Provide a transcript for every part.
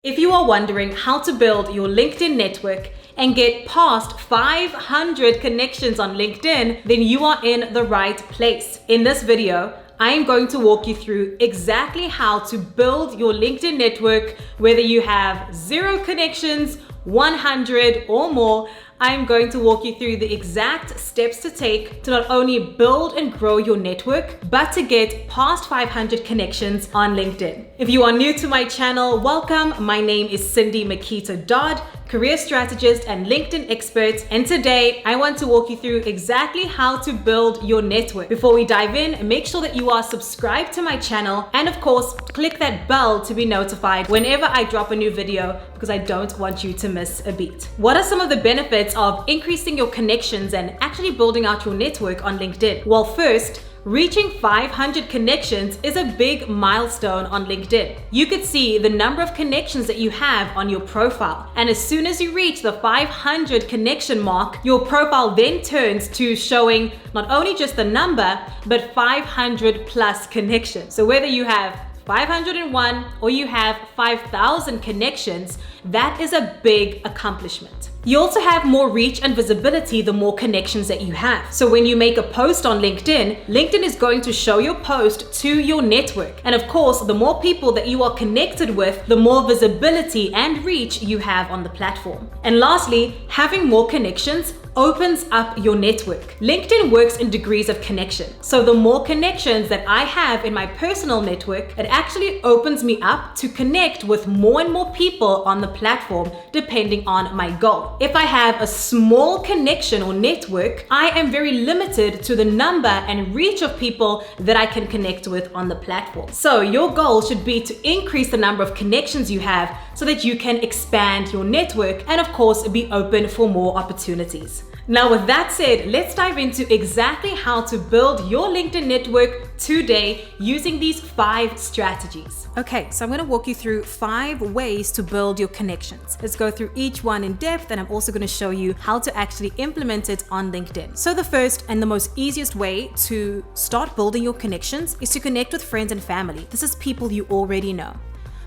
If you are wondering how to build your LinkedIn network and get past 500 connections on LinkedIn, then you are in the right place. In this video, I am going to walk you through exactly how to build your LinkedIn network, whether you have 0 connections, 100 or more. I'm going to walk you through the exact steps to take to not only build and grow your network, but to get past 500 connections on LinkedIn. If you are new to my channel, welcome. My name is Cindy Makita Dodd, career strategist and LinkedIn expert. And today I want to walk you through exactly how to build your network. Before we dive in, make sure that you are subscribed to my channel. And of course, click that bell to be notified whenever I drop a new video, because I don't want you to miss a beat. What are some of the benefits of increasing your connections and actually building out your network on LinkedIn? Well, first, reaching 500 connections is a big milestone on LinkedIn. You could see the number of connections that you have on your profile. And as soon as you reach the 500 connection mark, your profile then turns to showing not only just the number, but 500 plus connections. So whether you have 501 or you have 5,000 connections, that is a big accomplishment. You also have more reach and visibility the more connections that you have. So when you make a post on LinkedIn, LinkedIn is going to show your post to your network. And of course, the more people that you are connected with, the more visibility and reach you have on the platform. And lastly, having more connections opens up your network. LinkedIn works in degrees of connection. So the more connections that I have in my personal network, it actually opens me up to connect with more and more people on the platform, depending on my goal. If I have a small connection or network, I am very limited to the number and reach of people that I can connect with on the platform. So your goal should be to increase the number of connections you have so that you can expand your network and of course be open for more opportunities. Now, with that said, let's dive into exactly how to build your LinkedIn network today using these 5 strategies. Okay, so I'm going to walk you through 5 ways to build your connections. Let's go through each one in depth, and I'm also going to show you how to actually implement it on LinkedIn. So the first and the most easiest way to start building your connections is to connect with friends and family. This is people you already know.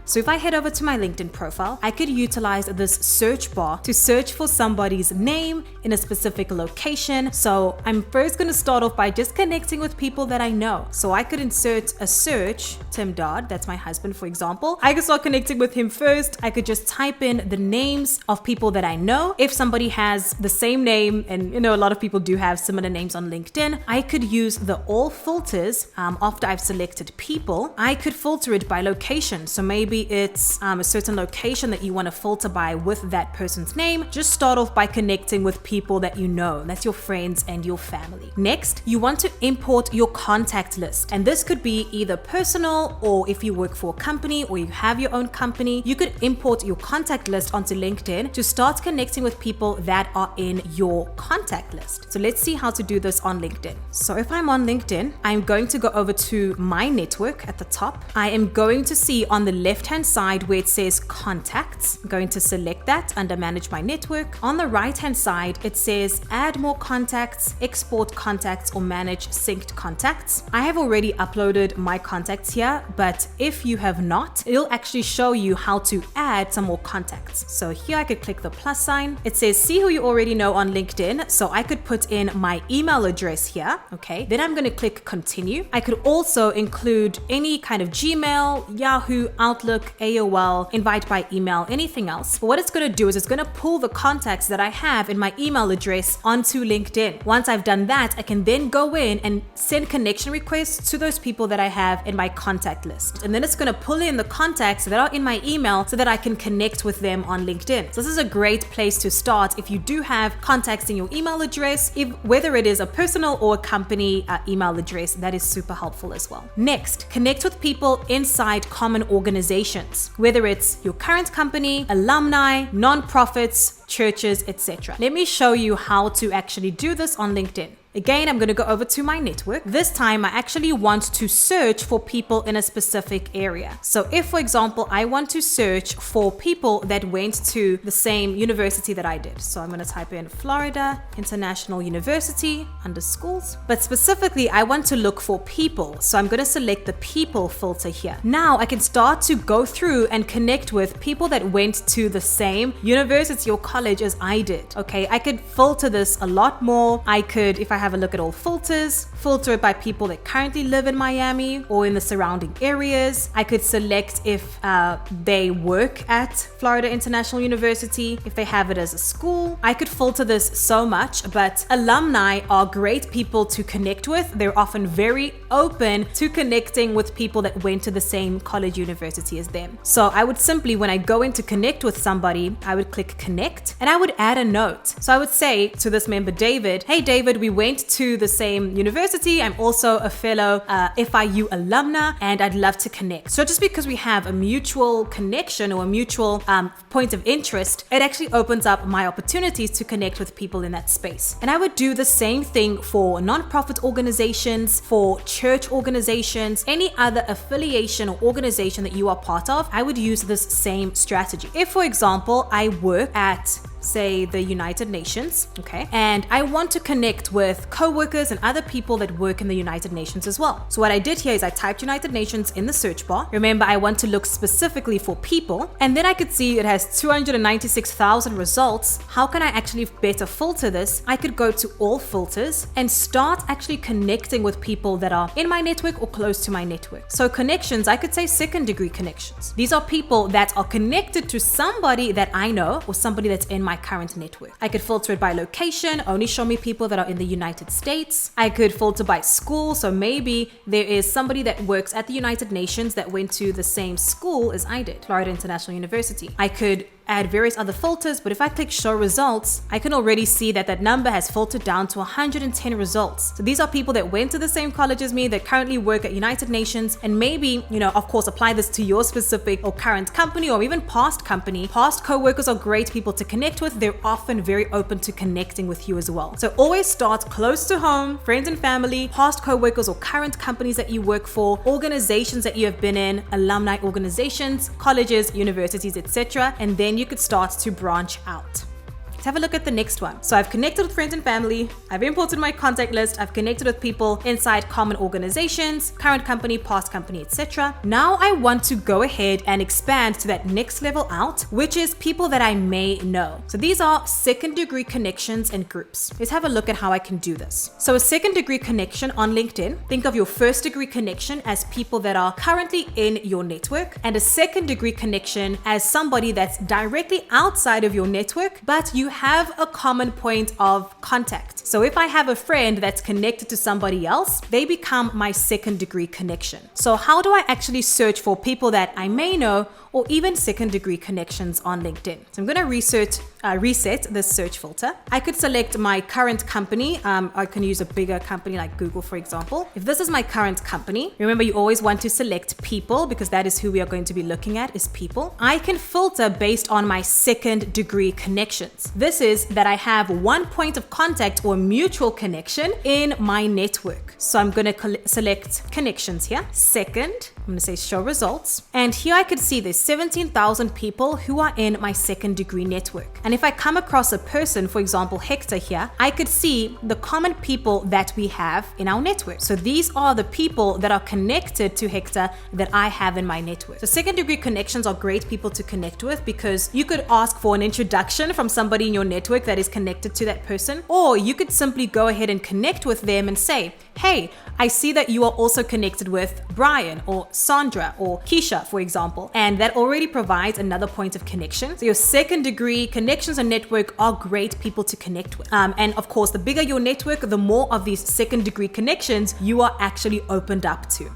So if I head over to my LinkedIn profile, I could utilize this search bar to search for somebody's name in a specific location. So I'm first going to start off by just connecting with people that I know. So I could insert a search, Tim Dodd, that's my husband, for example. I could start connecting with him first. I could just type in the names of people that I know. If somebody has the same name, and a lot of people do have similar names on LinkedIn, I could use the all filters after I've selected people. I could filter it by location. So maybe it's a certain location that you want to filter by with that person's name. Just start off by connecting with people that you know. That's your friends and your family. Next, you want to import your contact list. And this could be either personal, or if you work for a company or you have your own company, you could import your contact list onto LinkedIn to start connecting with people that are in your contact list. So let's see how to do this on LinkedIn. So if I'm on LinkedIn, I'm going to go over to my network at the top. I am going to see on the left-hand side where it says contacts. I'm going to select that under manage my network. On the right-hand side, it says add more contacts, export contacts, or manage synced contacts. I have already uploaded my contacts here, but if you have not, it'll actually show you how to add some more contacts. So here I could click the plus sign. It says see who you already know on LinkedIn. So I could put in my email address here. Okay, then I'm going to click continue. I could also include any kind of Gmail, Yahoo, Outlook, AOL, invite by email, anything else. But what it's going to do is it's going to pull the contacts that I have in my email address onto LinkedIn. Once I've done that, I can then go in and send connection requests to those people that I have in my contact list. And then it's going to pull in the contacts that are in my email so that I can connect with them on LinkedIn. So this is a great place to start if you do have contacts in your email address, whether it is a personal or a company email address. That is super helpful as well. Next, connect with people inside common organizations, whether it's your current company, alumni, nonprofits, churches, etc. Let me show you how to actually do this on LinkedIn. Again, I'm going to go over to my network. This time, I actually want to search for people in a specific area. So if, for example, I want to search for people that went to the same university that I did. So I'm going to type in Florida International University under schools. But specifically, I want to look for people. So I'm going to select the people filter here. Now I can start to go through and connect with people that went to the same university or college as I did. Okay, I could filter this a lot more. I could, if I have a look at all filters, filter it by people that currently live in Miami or in the surrounding areas. I could select if they work at Florida International University, if they have it as a school. I could filter this so much, but alumni are great people to connect with. They're often very open to connecting with people that went to the same college university as them. So I would simply, when I go in to connect with somebody, I would click connect and I would add a note. So I would say to this member, David, hey David, we went to the same university. I'm also a fellow FIU alumna and I'd love to connect. So just because we have a mutual connection or a mutual point of interest, it actually opens up my opportunities to connect with people in that space. And I would do the same thing for nonprofit organizations, for church organizations, any other affiliation or organization that you are part of. I would use this same strategy. If, for example, I work at say the United Nations, okay, and I want to connect with co-workers and other people that work in the United Nations as well. So what I did here is I typed United Nations in the search bar. Remember, I want to look specifically for people, and then I could see it has 296,000 results. How can I actually better filter this? I could go to all filters and start actually connecting with people that are in my network or close to my network. So connections, I could say second degree connections. These are people that are connected to somebody that I know or somebody that's in my current network. I could filter it by location, only show me people that are in the United States. I could filter by school, so maybe there is somebody that works at the United Nations that went to the same school as I did, Florida International University. I could add various other filters, but if I click show results, I can already see that that number has filtered down to 110 results. So these are people that went to the same college as me, that currently work at United Nations, and maybe, of course, apply this to your specific or current company or even past company. Past co-workers are great people to connect with. They're often very open to connecting with you as well. So always start close to home, friends and family, past co-workers or current companies that you work for, organizations that you have been in, alumni organizations, colleges, universities, etc. And then you could start to branch out. Let's have a look at the next one. So I've connected with friends and family, I've imported my contact list, I've connected with people inside common organizations, current company, past company, etc. Now I want to go ahead and expand to that next level out, which is people that I may know. So these are second degree connections and groups. Let's have a look at how I can do this. So a second degree connection on LinkedIn, think of your first degree connection as people that are currently in your network, and a second degree connection as somebody that's directly outside of your network, but you have a common point of contact. So if I have a friend that's connected to somebody else, they become my second degree connection. So how do I actually search for people that I may know or even second degree connections on LinkedIn? So I'm going to reset this search filter. I could select my current company. I can use a bigger company like Google, for example. If this is my current company, remember you always want to select people because that is who we are going to be looking at, is people. I can filter based on my second degree connections. This is that I have one point of contact or mutual connection in my network. So I'm going to select connections here. Second, I'm going to say show results. And here I could see there's 17,000 people who are in my second degree network. And if I come across a person, for example, Hector here, I could see the common people that we have in our network. So these are the people that are connected to Hector that I have in my network. So second degree connections are great people to connect with because you could ask for an introduction from somebody in your network that is connected to that person, or you could simply go ahead and connect with them and say, hey, I see that you are also connected with Brian or Sandra or Keisha, for example, and that already provides another point of connection. So your second degree connections and network are great people to connect with. And of course, the bigger your network, the more of these second degree connections you are actually opened up to.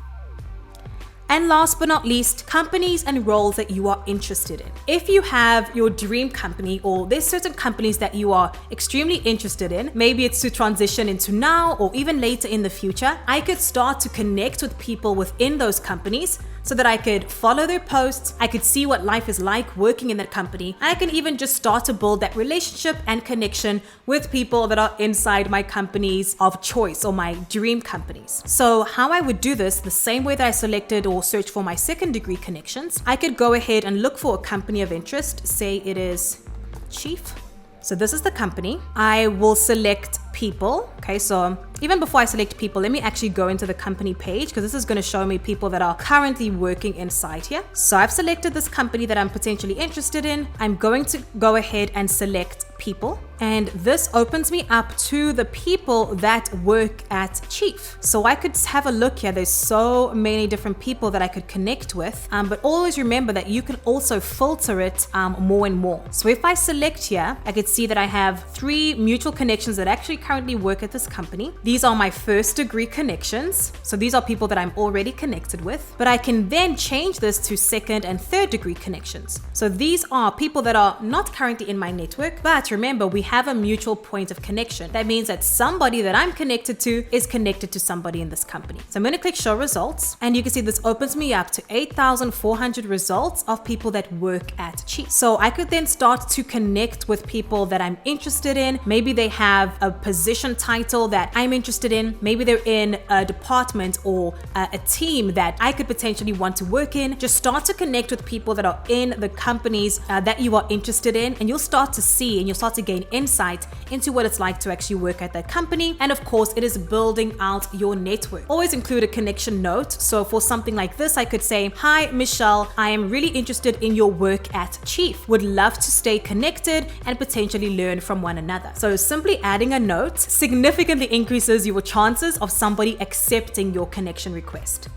And last but not least, companies and roles that you are interested in. If you have your dream company or there's certain companies that you are extremely interested in, maybe it's to transition into now or even later in the future, I could start to connect with people within those companies. so that I could follow their posts, I could see what life is like working in that company, and I can even just start to build that relationship and connection with people that are inside my companies of choice or my dream companies. So how I would do this, the same way that I selected or searched for my second degree connections, I could go ahead and look for a company of interest. Say it is Chief. So this is the company. I will select people. Okay, so even before I select people, let me actually go into the company page, because this is going to show me people that are currently working inside here. So I've selected this company that I'm potentially interested in. I'm going to go ahead and select people, and this opens me up to the people that work at Chief. So I could have a look here. There's so many different people that I could connect with, but always remember that you can also filter it more and more. So if I select here, I could see that I have 3 mutual connections that actually currently work at this company. These are my first degree connections. So these are people that I'm already connected with, but I can then change this to second and third degree connections. So these are people that are not currently in my network, but remember, we have a mutual point of connection. That means that somebody that I'm connected to is connected to somebody in this company. So I'm going to click show results, and you can see this opens me up to 8,400 results of people that work at Chief. So I could then start to connect with people that I'm interested in. Maybe they have a position title that I'm interested in. Maybe they're in a department or a team that I could potentially want to work in. Just start to connect with people that are in the companies that you are interested in, and you'll start to see and you'll start to gain insight into what it's like to actually work at that company. And of course, it is building out your network. Always include a connection note. So for something like this, I could say, "Hi, Michelle, I am really interested in your work at Chief. Would love to stay connected and potentially learn from one another." So simply adding a note significantly increases your chances of somebody accepting your connection request.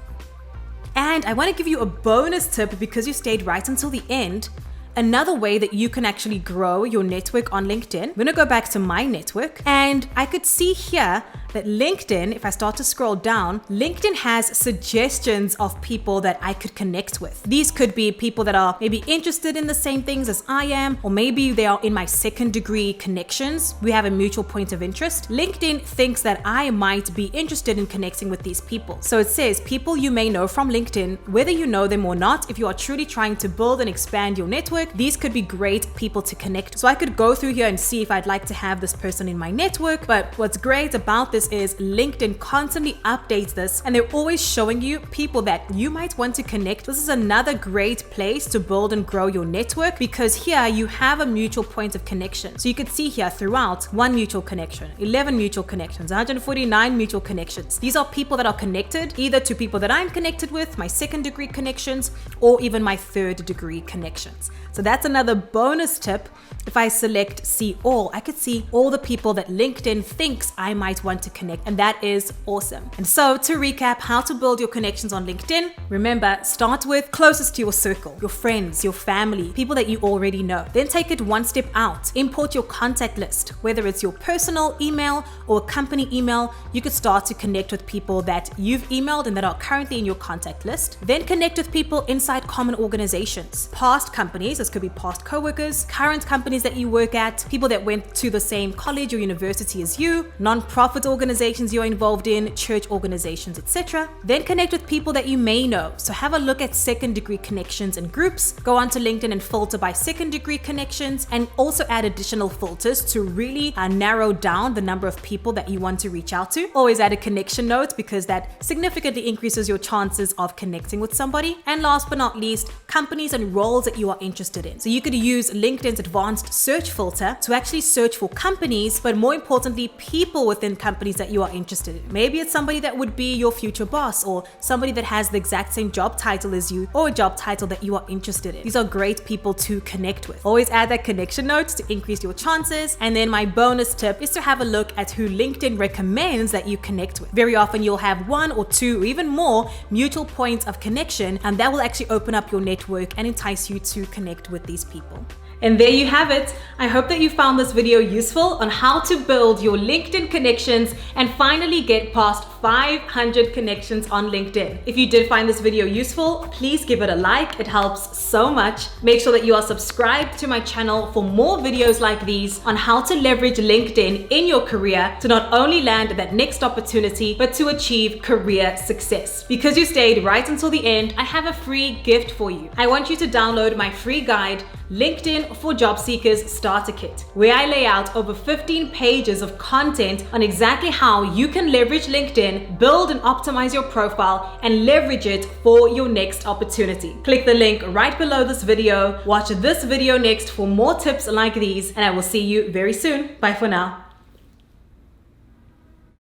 And I want to give you a bonus tip, because you stayed right until the end. Another way that you can actually grow your network on LinkedIn. I'm going to go back to my network, and I could see here that LinkedIn, if I start to scroll down, LinkedIn has suggestions of people that I could connect with. These could be people that are maybe interested in the same things as I am, or maybe they are in my second degree connections. We have a mutual point of interest. LinkedIn thinks that I might be interested in connecting with these people. So it says people you may know from LinkedIn, whether you know them or not. If you are truly trying to build and expand your network, these could be great people to connect. So I could go through here and see if I'd like to have this person in my network. But what's great about this is LinkedIn constantly updates this, and they're always showing you people that you might want to connect. This is another great place to build and grow your network, because here you have a mutual point of connection. So you could see here throughout 1 mutual connection, 11 mutual connections, 149 mutual connections. These are people that are connected either to people that I'm connected with, my second degree connections, or even my third degree connections. So that's another bonus tip. If I select see all, I could see all the people that LinkedIn thinks I might want to connect, and that is awesome. And so to recap how to build your connections on LinkedIn, remember, start with closest to your circle, your friends, your family, people that you already know. Then take it one step out. Import your contact list, whether it's your personal email or a company email. You could start to connect with people that you've emailed and that are currently in your contact list. Then connect with people inside common organizations, past companies. This could be past coworkers, current companies that you work at, people that went to the same college or university as you, non-profit organizations you're involved in, church organizations, etc. Then connect with people that you may know. So have a look at second degree connections and groups. Go onto LinkedIn and filter by second degree connections, and also add additional filters to really narrow down the number of people that you want to reach out to. Always add a connection note, because that significantly increases your chances of connecting with somebody. And last but not least, companies and roles that you are interested in. So you could use LinkedIn's advanced search filter to actually search for companies, but more importantly, people within companies that you are interested in. Maybe it's somebody that would be your future boss, or somebody that has the exact same job title as you, or a job title that you are interested in. These are great people to connect with. Always add that connection note to increase your chances. And then my bonus tip is to have a look at who LinkedIn recommends that you connect with. Very often you'll have 1 or 2 or even more mutual points of connection, and that will actually open up your network and entice you to connect with these people. And there you have it. I hope that you found this video useful on how to build your LinkedIn connections and finally get past 500 connections on LinkedIn. If you did find this video useful, please give it a like. It helps so much. Make sure that you are subscribed to my channel for more videos like these on how to leverage LinkedIn in your career to not only land that next opportunity, but to achieve career success. Because you stayed right until the end, I have a free gift for you. I want you to download my free guide, LinkedIn for Job Seekers Starter Kit, where I lay out over 15 pages of content on exactly how you can leverage LinkedIn, build and optimize your profile, and leverage it for your next opportunity. Click the link right below this video. Watch this video next for more tips like these, and I will see you very soon. Bye for now.